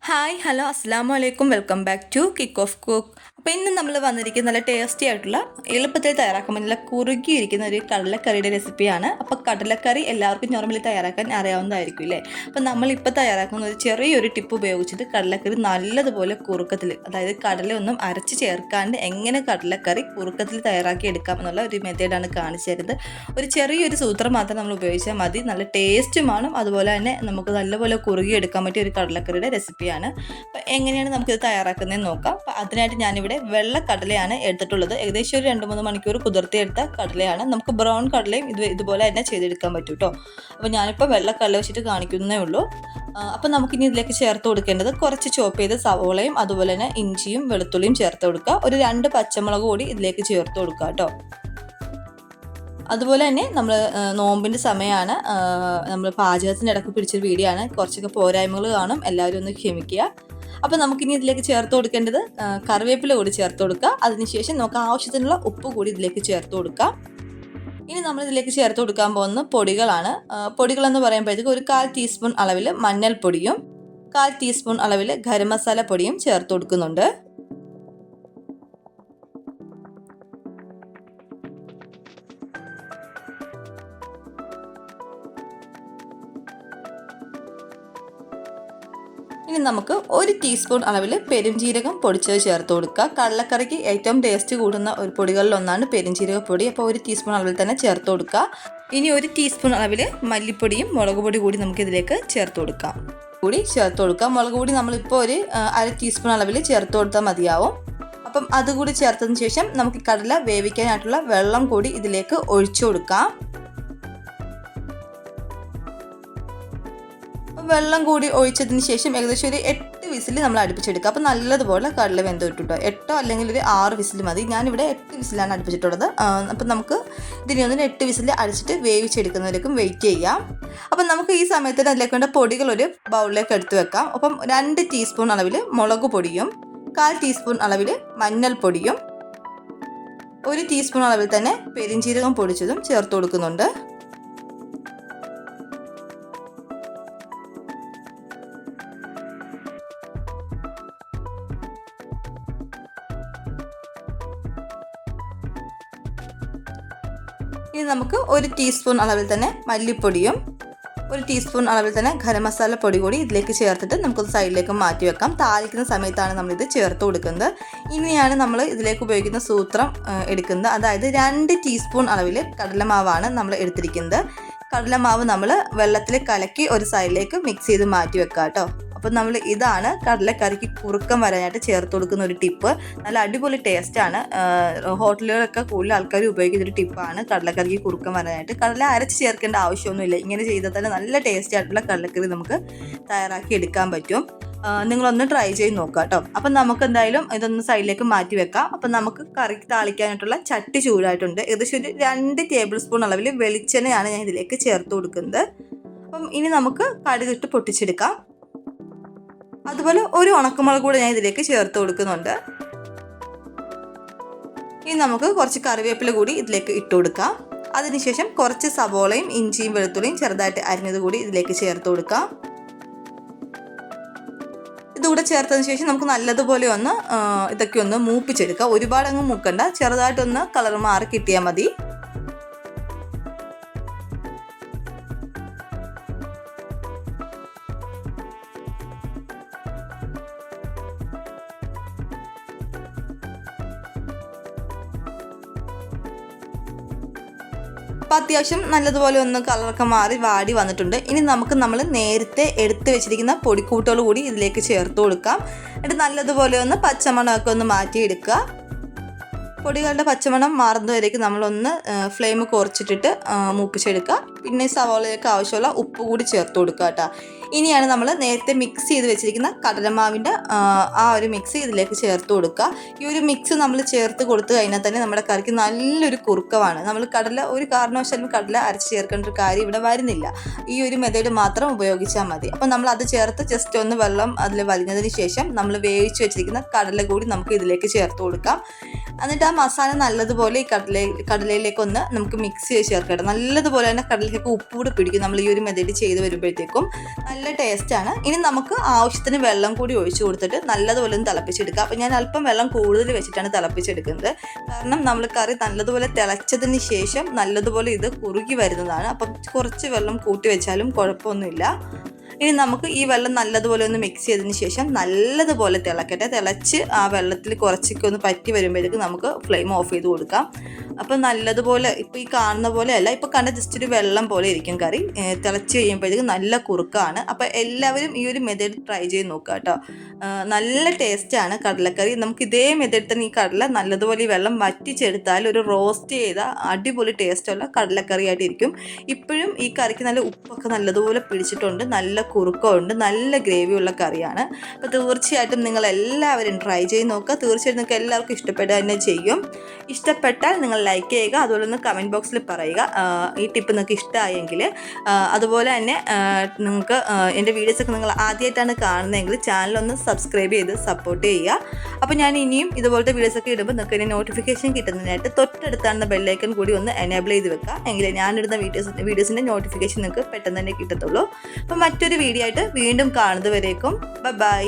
Hi hello അസ്സാം വലൈക്കും welcome back to kick off cook. അപ്പോൾ ഇന്ന് നമ്മൾ വന്നിരിക്കുന്ന നല്ല ടേസ്റ്റി ആയിട്ടുള്ള എളുപ്പത്തിൽ തയ്യാറാക്കാൻ പറ്റുന്ന കുറുകിയിരിക്കുന്ന ഒരു കടലക്കറിയുടെ റെസിപ്പിയാണ്. അപ്പോൾ കടലക്കറി എല്ലാവർക്കും നോർമലി തയ്യാറാക്കാൻ അറിയാവുന്നതായിരിക്കും അല്ലേ. അപ്പോൾ നമ്മളിപ്പോൾ തയ്യാറാക്കുന്ന ഒരു ചെറിയൊരു ടിപ്പ് ഉപയോഗിച്ചിട്ട് കടലക്കറി നല്ലതുപോലെ കുറുക്കത്തിൽ, അതായത് കടലയൊന്നും അരച്ച് ചേർക്കാണ്ട് എങ്ങനെ കടലക്കറി കുറുക്കത്തിൽ തയ്യാറാക്കി എടുക്കാം എന്നുള്ള ഒരു മെത്തേഡാണ് കാണിച്ചു തരുന്നത്. ഒരു ചെറിയൊരു സൂത്രം മാത്രം നമ്മൾ ഉപയോഗിച്ചാൽ മതി. നല്ല ടേസ്റ്റുമാണ്, അതുപോലെ തന്നെ നമുക്ക് നല്ലപോലെ കുറുകി എടുക്കാൻ പറ്റിയ ഒരു കടലക്കറിയുടെ റെസിപ്പിയാണ്. അപ്പോൾ എങ്ങനെയാണ് നമുക്കിത് തയ്യാറാക്കുന്നതെന്ന് നോക്കാം. അപ്പോൾ അതിനായിട്ട് ഞാനിവിടെ വെള്ളക്കടലയാണ് എടുത്തിട്ടുള്ളത്. ഏകദേശം ഒരു 2-3 മണിക്കൂർ കുതിർത്തിയെടുത്ത കടലയാണ്. നമുക്ക് ബ്രൗൺ കടലയും ഇതുപോലെ തന്നെ ചെയ്തെടുക്കാൻ പറ്റും കേട്ടോ. അപ്പോൾ ഞാനിപ്പോൾ വെള്ളക്കടല വെച്ചിട്ട് കാണിക്കുന്നേ ഉള്ളൂ. അപ്പോൾ നമുക്കിനി ഇതിലേക്ക് ചേർത്ത് കൊടുക്കേണ്ടത് കുറച്ച് ചോപ്പ് ചെയ്ത സവോളയും അതുപോലെ തന്നെ ഇഞ്ചിയും വെളുത്തുള്ളിയും ചേർത്ത് കൊടുക്കുക. ഒരു 2 പച്ചമുളക് കൂടി ഇതിലേക്ക് ചേർത്ത് കൊടുക്കുക കേട്ടോ. അതുപോലെ തന്നെ നമ്മൾ നോമ്പിൻ്റെ സമയമാണ്, നമ്മൾ പാചകത്തിൻ്റെ ഇടയ്ക്ക് പിടിച്ചൊരു വീഡിയോ ആണ്. കുറച്ചൊക്കെ പോരായ്മകൾ കാണും, എല്ലാവരും ഒന്ന് ക്ഷമിക്കുക. അപ്പോൾ നമുക്കിനി ഇതിലേക്ക് ചേർത്ത് കൊടുക്കേണ്ടത് കറിവേപ്പില കൂടി ചേർത്ത് കൊടുക്കുക. അതിനുശേഷം നമുക്ക് ആവശ്യത്തിനുള്ള ഉപ്പ് കൂടി ഇതിലേക്ക് ചേർത്ത് കൊടുക്കാം. ഇനി നമ്മൾ ഇതിലേക്ക് ചേർത്ത് കൊടുക്കാൻ പോകുന്ന പൊടികളാണ്. പൊടികളെന്ന് പറയുമ്പോഴത്തേക്ക് ഒരു 1/4 ടീസ്പൂൺ അളവിൽ മഞ്ഞൾപ്പൊടിയും 1/4 ടീസ്പൂൺ അളവിൽ ഗരം മസാല പൊടിയും ചേർത്ത് കൊടുക്കുന്നുണ്ട്. ഇനി നമുക്ക് 1 ടീസ്പൂൺ അളവിൽ പെരുംജീരകം പൊടിച്ചത് ചേർത്ത് കൊടുക്കുക. കടലക്കറിക്ക് ഏറ്റവും ടേസ്റ്റ് കൂടുന്ന ഒരു പൊടികളിലൊന്നാണ് പെരുംജീരകപ്പൊടി. അപ്പോൾ 1 ടീസ്പൂൺ അളവിൽ തന്നെ ചേർത്ത് കൊടുക്കുക. ഇനി 1 ടീസ്പൂൺ അളവിൽ മല്ലിപ്പൊടിയും മുളക് പൊടി കൂടി നമുക്ക് ഇതിലേക്ക് ചേർത്ത് കൊടുക്കാം. മുളക് പൊടി നമ്മളിപ്പോൾ ഒരു 1/2 ടീസ്പൂൺ അളവിൽ ചേർത്ത് കൊടുത്താൽ മതിയാവും. അപ്പം അതുകൂടി ചേർത്തതിന് ശേഷം നമുക്ക് കടല വേവിക്കാനായിട്ടുള്ള വെള്ളം കൂടി ഇതിലേക്ക് ഒഴിച്ചു കൊടുക്കാം. വെള്ളം കൂടി ഒഴിച്ചതിന് ശേഷം ഏകദേശം ഒരു 8 വിസിൽ നമ്മൾ അടുപ്പിച്ചെടുക്കുക. അപ്പോൾ നല്ലതുപോലെ കടല വെന്ത് കിട്ടും. 8 അല്ലെങ്കിൽ ഒരു 6 വിസിൽ മതി. ഞാനിവിടെ 8 വിസിലാണ് അടുപ്പിച്ചിട്ടുള്ളത്. അപ്പം നമുക്ക് ഇതിനെ ഒന്ന് 8 വിസിൽ അടിച്ചിട്ട് വേവിച്ചെടുക്കുന്നതിലേക്കും വെയിറ്റ് ചെയ്യാം. അപ്പം നമുക്ക് ഈ സമയത്ത് അതിലേക്ക് വേണ്ട പൊടികൾ ഒരു ബൗളിലേക്ക് എടുത്ത് വെക്കാം. അപ്പം 2 ടീസ്പൂൺ അളവിൽ മുളക് പൊടിയും 1/4 ടീസ്പൂൺ അളവിൽ മഞ്ഞൾപ്പൊടിയും 1 ടീസ്പൂൺ അളവിൽ തന്നെ പെരുംജീരകം പൊടിച്ചതും ചേർത്ത് കൊടുക്കുന്നുണ്ട്. ഇനി നമുക്ക് 1 ടീസ്പൂൺ അളവിൽ തന്നെ മല്ലിപ്പൊടിയും 1 ടീസ്പൂൺ അളവിൽ തന്നെ ഗരം മസാല പൊടി കൂടി ഇതിലേക്ക് ചേർത്തിട്ട് നമുക്കൊന്ന് സൈഡിലേക്ക് മാറ്റി വെക്കാം. താളിക്കുന്ന സമയത്താണ് നമ്മളിത് ചേർത്ത് കൊടുക്കുന്നത്. ഇനിയാണ് നമ്മൾ ഇതിലേക്ക് ഉപയോഗിക്കുന്ന സൂത്രം എടുക്കുന്നത്. അതായത് 2 ടീസ്പൂൺ അളവിൽ കടലമാവാണ് നമ്മൾ എടുത്തിരിക്കുന്നത്. കടലമാവ് നമ്മൾ വെള്ളത്തിൽ കലക്കി ഒരു സൈഡിലേക്ക് മിക്സ് ചെയ്ത് മാറ്റി വെക്കാം കേട്ടോ. അപ്പം നമ്മൾ ഇതാണ് കടലക്കറിക്ക് കുറുക്കം വരാനായിട്ട് ചേർത്ത് കൊടുക്കുന്ന ഒരു ടിപ്പ്. നല്ല അടിപൊളി ടേസ്റ്റാണ്. ഹോട്ടലുകളൊക്കെ കൂടുതൽ ആൾക്കാർ ഉപയോഗിക്കുന്ന ഒരു ടിപ്പാണ് കടലക്കറിക്ക് കുറുക്കം വരാനായിട്ട്. കടല അരച്ച് ചേർക്കേണ്ട ആവശ്യമൊന്നുമില്ല. ഇങ്ങനെ ചെയ്താൽ തന്നെ നല്ല ടേസ്റ്റി ആയിട്ടുള്ള കടലക്കറി നമുക്ക് തയ്യാറാക്കി എടുക്കാൻ പറ്റും. നിങ്ങളൊന്ന് ട്രൈ ചെയ്ത് നോക്കുക കേട്ടോ. അപ്പം നമുക്ക് എന്തായാലും ഇതൊന്ന് സൈഡിലേക്ക് മാറ്റി വെക്കാം. അപ്പം നമുക്ക് കറിക്ക് താളിക്കാനായിട്ടുള്ള ചട്ടി ചൂടായിട്ടുണ്ട്. ഏകദേശം ഒരു 2 ടേബിൾ സ്പൂൺ അളവിൽ വെളിച്ചെണ്ണയാണ് ഞാൻ ഇതിലേക്ക് ചേർത്ത് കൊടുക്കുന്നത്. അപ്പം ഇനി നമുക്ക് കടുകിട്ട് പൊട്ടിച്ചെടുക്കാം. അതുപോലെ ഒരു ഉണക്കമുളക് കൂടെ ഞാൻ ഇതിലേക്ക് ചേർത്ത് കൊടുക്കുന്നുണ്ട്. ഇനി നമുക്ക് കുറച്ച് കറിവേപ്പില കൂടി ഇതിലേക്ക് ഇട്ട് കൊടുക്കാം. അതിനുശേഷം കുറച്ച് സവോളയും ഇഞ്ചിയും വെളുത്തുള്ളിയും ചെറുതായിട്ട് അരിഞ്ഞത് കൂടി ഇതിലേക്ക് ചേർത്ത് കൊടുക്കാം. ഇതുകൂടെ ചേർത്തതിന് ശേഷം നമുക്ക് നല്ലതുപോലെ ഒന്ന് ഇതൊക്കെ ഒന്ന് മൂപ്പിച്ചെടുക്കാം. ഒരുപാടങ്ങ് മൂക്കണ്ട, ചെറുതായിട്ടൊന്ന് കളർ മാറി കിട്ടിയാൽ മതി. അപ്പോൾ അത്യാവശ്യം നല്ലതുപോലെ ഒന്ന് കളറൊക്കെ മാറി വാടി വന്നിട്ടുണ്ട്. ഇനി നമുക്ക് നമ്മൾ നേരത്തെ എടുത്ത് വെച്ചിരിക്കുന്ന പൊടിക്കൂട്ടുകൾ കൂടി ഇതിലേക്ക് ചേർത്ത് കൊടുക്കാം. എന്നിട്ട് നല്ലതുപോലെ ഒന്ന് പച്ചമണമൊക്കെ ഒന്ന് മാറ്റിയെടുക്കുക. പൊടികളുടെ പച്ചമണം മാറുന്നവരേക്ക് നമ്മളൊന്ന് ഫ്ലെയിം കുറച്ചിട്ടിട്ട് മൂപ്പിച്ചെടുക്കുക. പിന്നെ സവോളയൊക്കെ ആവശ്യമുള്ള ഉപ്പ് കൂടി ചേർത്ത് കൊടുക്കുക കേട്ടോ. ഇനിയാണ് നമ്മൾ നേരത്തെ മിക്സ് ചെയ്ത് വെച്ചിരിക്കുന്ന കടലമാവിൻ്റെ ആ ഒരു മിക്സ് ഇതിലേക്ക് ചേർത്ത് കൊടുക്കുക. ഈ ഒരു മിക്സ് നമ്മൾ ചേർത്ത് കൊടുത്തു കഴിഞ്ഞാൽ തന്നെ നമ്മുടെ കറിക്ക് നല്ലൊരു കുറുക്കമാണ്. നമ്മൾ കടല ഒരു കാരണവശാലും കടല അരച്ച് ചേർക്കേണ്ട ഒരു കാര്യം ഇവിടെ വരുന്നില്ല. ഈ ഒരു മെത്തേഡ് മാത്രം ഉപയോഗിച്ചാൽ മതി. അപ്പോൾ നമ്മൾ അത് ചേർത്ത് ജസ്റ്റ് ഒന്ന് വെള്ളം അതിൽ വലിഞ്ഞതിന് ശേഷം നമ്മൾ വേവിച്ച് വെച്ചിരിക്കുന്ന കടല കൂടി നമുക്ക് ഇതിലേക്ക് ചേർത്ത് കൊടുക്കാം. എന്നിട്ട് ആ മസാല നല്ലതുപോലെ ഈ കടലയിലേക്കൊന്ന് നമുക്ക് മിക്സ് ചെയ്ത് ചേർക്കണം. നല്ലതുപോലെ തന്നെ കടലയിലേക്ക് ഉപ്പ് കൂടി പിടിക്കും നമ്മൾ ഈ ഒരു മെത്തേഡ് ചെയ്ത് വരുമ്പോഴത്തേക്കും. നല്ല ടേസ്റ്റാണ്. ഇനി നമുക്ക് ആവശ്യത്തിന് വെള്ളം കൂടി ഒഴിച്ചു കൊടുത്തിട്ട് നല്ലതുപോലെ ഒന്ന് തിളപ്പിച്ചെടുക്കുക. അപ്പോൾ ഞാൻ അല്പം വെള്ളം കൂടുതൽ വെച്ചിട്ടാണ് തിളപ്പിച്ചെടുക്കുന്നത്. കാരണം നമ്മൾ കറി നല്ലതുപോലെ തിളച്ചതിന് ശേഷം നല്ലതുപോലെ ഇത് കുറുകി വരുന്നതാണ്. അപ്പം കുറച്ച് വെള്ളം കൂട്ടി വെച്ചാലും കുഴപ്പമൊന്നുമില്ല. ഇനി നമുക്ക് ഈ വെള്ളം നല്ലതുപോലെ ഒന്ന് മിക്സ് ചെയ്തതിന് ശേഷം നല്ലതുപോലെ തിളക്കട്ടെ. തിളച്ച് ആ വെള്ളത്തിൽ കുറച്ചൊക്കെ ഒന്ന് പറ്റി വരുമ്പോഴേക്ക് നമുക്ക് ഫ്ലെയിം ഓഫ് ചെയ്ത് കൊടുക്കാം. അപ്പോൾ നല്ലതുപോലെ ഇപ്പോൾ ഈ കാണുന്ന പോലെ അല്ല, ഇപ്പോൾ കണ്ട ജസ്റ്റ് ഒരു വെള്ളം പോലെ ഇരിക്കും കറി. തിളച്ച് കഴിയുമ്പോഴേക്ക് നല്ല കുറുക്കാണ്. അപ്പോൾ എല്ലാവരും ഈ ഒരു മെത്തേഡ് ട്രൈ ചെയ്ത് നോക്കുക കേട്ടോ. നല്ല ടേസ്റ്റാണ് കടലക്കറി. നമുക്ക് ഇതേ മെത്തേഡ് തന്നെ ഈ കടല നല്ലതുപോലെ ഈ വെള്ളം വറ്റിച്ചെടുത്താൽ ഒരു റോസ്റ്റ് ചെയ്ത അടിപൊളി ടേസ്റ്റുള്ള കടലക്കറി ആയിട്ടിരിക്കും. ഇപ്പോഴും ഈ കറിക്ക് നല്ല ഉപ്പൊക്കെ നല്ലതുപോലെ പിടിച്ചിട്ടുണ്ട്, നല്ല കുറുക്കമുണ്ട്, നല്ല ഗ്രേവിയുള്ള കറിയാണ്. അപ്പോൾ തീർച്ചയായിട്ടും നിങ്ങൾ എല്ലാവരും ട്രൈ ചെയ്ത് നോക്കുക. തീർച്ചയായിട്ടും നിങ്ങൾക്ക് എല്ലാവർക്കും ഇഷ്ടപ്പെടുക തന്നെ ചെയ്യും. ഇഷ്ടപ്പെട്ടാൽ നിങ്ങൾ ലൈക്ക് ചെയ്യുക, അതുപോലെ ഒന്ന് കമൻറ്റ് ബോക്സിൽ പറയുക ഈ ടിപ്പ് നിങ്ങൾക്ക് ഇഷ്ടമായെങ്കിൽ. അതുപോലെ തന്നെ നിങ്ങൾക്ക് എൻ്റെ വീഡിയോസൊക്കെ നിങ്ങൾ ആദ്യമായിട്ടാണ് കാണുന്നതെങ്കിൽ ചാനലൊന്ന് സബ്സ്ക്രൈബ് ചെയ്ത് സപ്പോർട്ട് ചെയ്യുക. അപ്പോൾ ഞാൻ ഇനിയും ഇതുപോലത്തെ വീഡിയോസൊക്കെ ഇടുമ്പോൾ നിങ്ങൾക്ക് ഇതിന് നോട്ടിഫിക്കേഷൻ കിട്ടുന്നതിനായിട്ട് തൊട്ടടുത്താണെന്ന ബെല്ലൈക്കൺ കൂടി ഒന്ന് എനേബിൾ ചെയ്ത് വെക്കുക. എങ്കിലേ ഞാനിടുന്ന വീഡിയോസിൻ്റെ നോട്ടിഫിക്കേഷൻ നിങ്ങൾക്ക് പെട്ടെന്ന് തന്നെ കിട്ടത്തുള്ളൂ. അപ്പോൾ മറ്റൊരു വീഡിയോ ആയിട്ട് വീണ്ടും കാണുന്നതുവരേക്കും ബൈ.